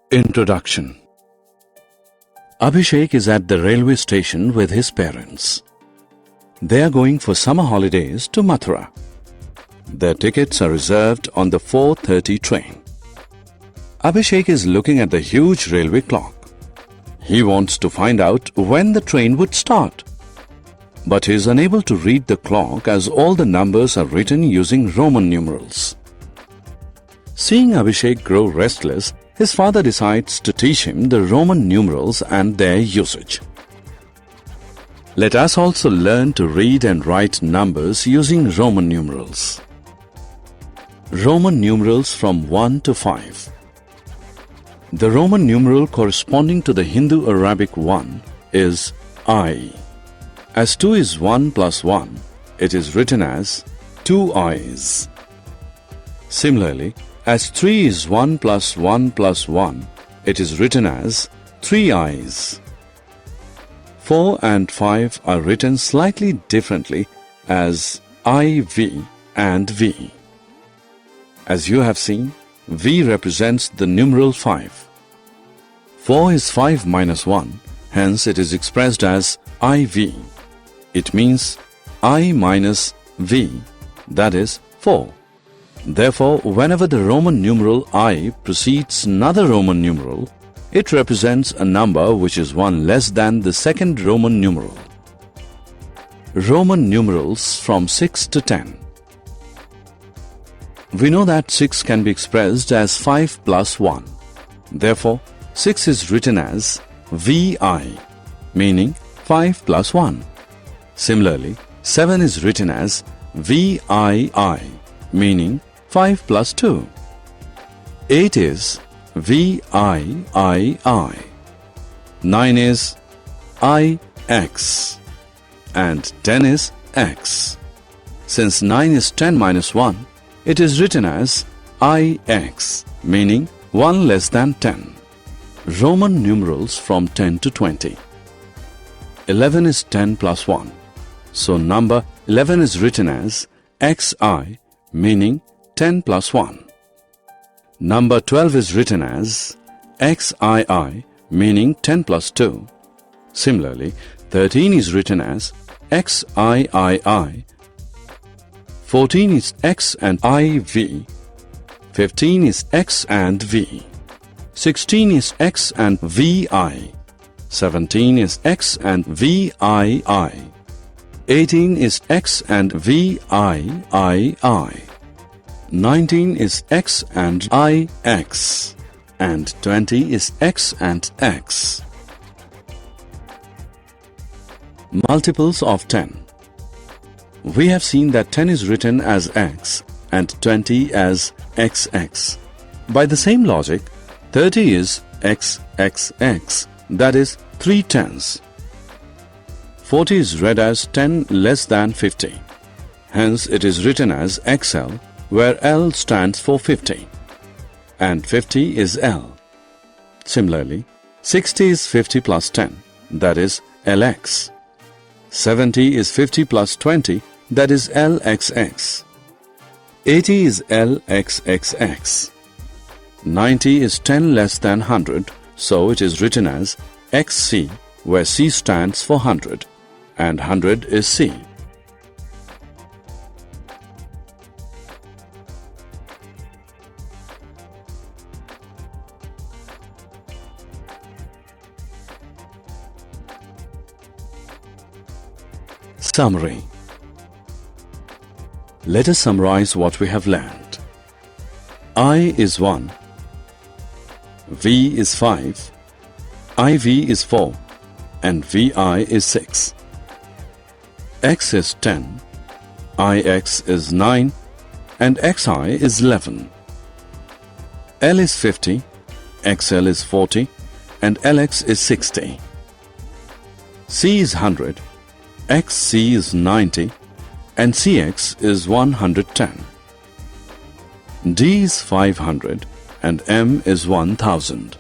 Introduction. Abhishek is at the railway station with his parents. They are going for summer holidays to Mathura. Their tickets are reserved on the 4:30 train. Abhishek is looking at the huge railway clock. He wants to find out when the train would start. But he is unable to read the clock as all the numbers are written using Roman numerals. Seeing Abhishek grow restless, his father decides to teach him the Roman numerals and their usage. Let us also learn to read and write numbers using Roman numerals. Roman numerals from 1 to 5. The Roman numeral corresponding to the Hindu-Arabic 1 is I. As 2 is 1 plus 1, it is written as 2 I's. Similarly, as 3 is 1 plus 1 plus 1, it is written as 3 I's. 4 and 5 are written slightly differently as IV and V. As you have seen, V represents the numeral 5. 4 is 5 minus 1, hence it is expressed as IV. It means I minus V, that is 4. Therefore, whenever the Roman numeral I precedes another Roman numeral, it represents a number which is one less than the second Roman numeral. Roman numerals from 6 to 10. We know that 6 can be expressed as 5 plus 1. Therefore, 6 is written as VI, meaning 5 plus 1. Similarly, 7 is written as VII, meaning 5 plus 2. 8 is VIII. 9 is IX. And 10 is X. Since 9 is 10 minus 1, it is written as IX, meaning 1 less than 10. Roman numerals from 10 to 20. 11 is 10 plus 1. So number 11 is written as XI, meaning 10 plus 1. Number 12 is written as XII, meaning 10 plus 2. Similarly, 13 is written as XIII. 14 is X and IV. 15 is X and V. 16 is X and VI. 17 is X and VII. 18 is X and VIII. 19 is X and IX. And 20 is X and X. Multiples of 10. We have seen that 10 is written as X and 20 as XX. By the same logic, 30 is XXX, that is 3 tens. 40 is read as 10 less than 50. Hence, it is written as XL, where L stands for 50. And 50 is L. Similarly, 60 is 50 plus 10, that is LX. 70 is 50 plus 20, that is LXX. 80 is LXXX. 90 is 10 less than 100, so it is written as XC, where C stands for 100, and 100 is C. Summary. Let us summarize what we have learned. I is 1, V is 5, IV is 4, and VI is 6. X is 10, IX is 9, and XI is 11. L is 50, XL is 40, and LX is 60. C is 100, XC is 90, and CX is 110. D is 500, and M is 1000.